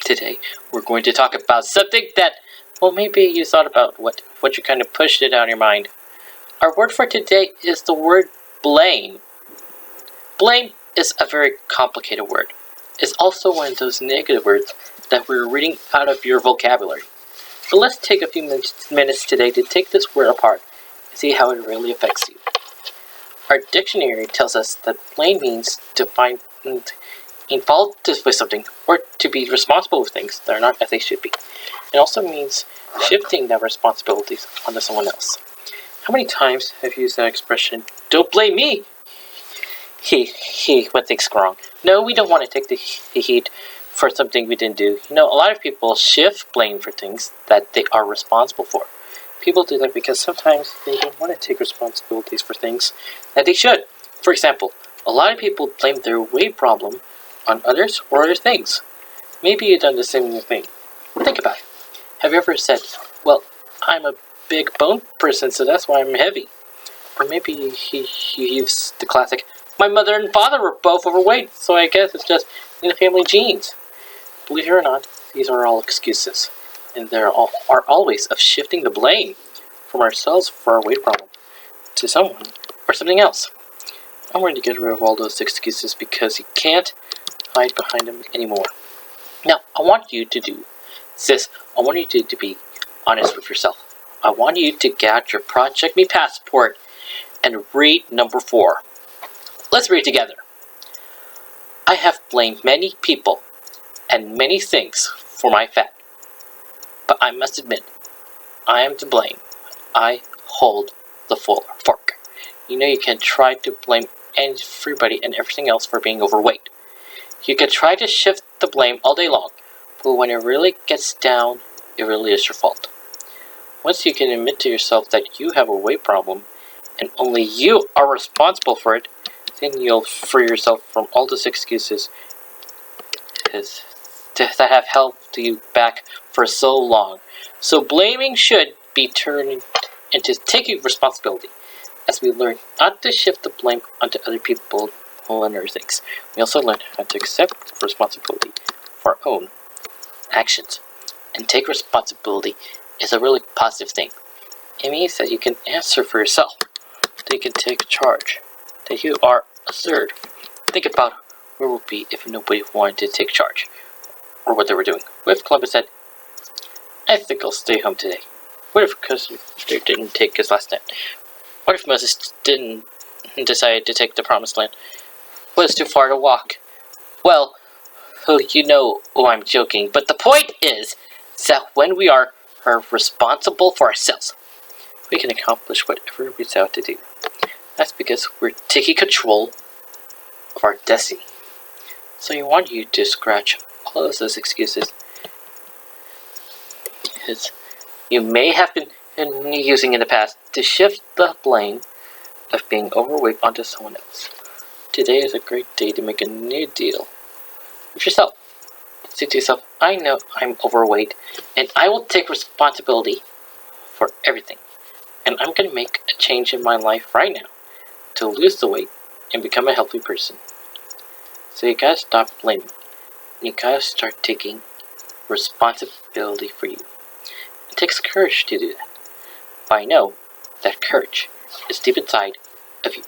Today, we're going to talk about something that, well, maybe you thought about what you kind of pushed it out of your mind. Our word for today is the word blame. Blame is a very complicated word. It's also one of those negative words that we're reading out of your vocabulary. But let's take a few minutes today to take this word apart and see how it really affects you. Our dictionary tells us that blame means to find in fault with something, or to be responsible with things that are not as they should be. It also means shifting that responsibilities onto someone else. How many times have you used that expression, "Don't blame me"? He went things wrong. No, we don't want to take the heat for something we didn't do. A lot of people shift blame for things that they are responsible for. People do that because sometimes they don't want to take responsibilities for things that they should. For example, a lot of people blame their weight problem on others or other things. Maybe you've done the same thing. Think about it. Have you ever said, well, I'm a big bone person, so that's why I'm heavy? Or maybe you use the classic, my mother and father were both overweight, so I guess it's just in the family genes. Believe it or not, these are all excuses. And there are always of shifting the blame from ourselves for our weight problem to someone or something else. I'm going to get rid of all those excuses because you can't hide behind them anymore. Now, I want you to do this. I want you to be honest with yourself. I want you to get out your Project Me passport and read number 4. Let's read together. I have blamed many people and many things for my fat. But I must admit, I am to blame. I hold the full fork. You can try to blame everybody and everything else for being overweight. You can try to shift the blame all day long, but when it really gets down, it really is your fault. Once you can admit to yourself that you have a weight problem, and only you are responsible for it, then you'll free yourself from all those excuses that have held you back for so long. So blaming should be turned into taking responsibility, as we learn not to shift the blame onto other people and other things. We also learn how to accept responsibility for our own actions. And take responsibility is a really positive thing. It means that you can answer for yourself, that you can take charge, that you are asserted. Think about where we'll be if nobody wanted to take charge, or what they were doing. What if Columbus said, I think I'll stay home today? What if Custer didn't take his last nap? What if Moses didn't decide to take the promised land? Well, it's too far to walk. Well, I'm joking, but the point is that when we are responsible for ourselves, we can accomplish whatever we set out to do. That's because we're taking control of our destiny. So I want you to scratch all of those excuses you may have been using in the past to shift the blame of being overweight onto someone else. Today is a great day to make a new deal with yourself. Say to yourself, I know I'm overweight, and I will take responsibility for everything. And I'm going to make a change in my life right now to lose the weight and become a healthy person. So you gotta stop blaming. You gotta start taking responsibility for you. It takes courage to do that. But I know that courage is deep inside of you.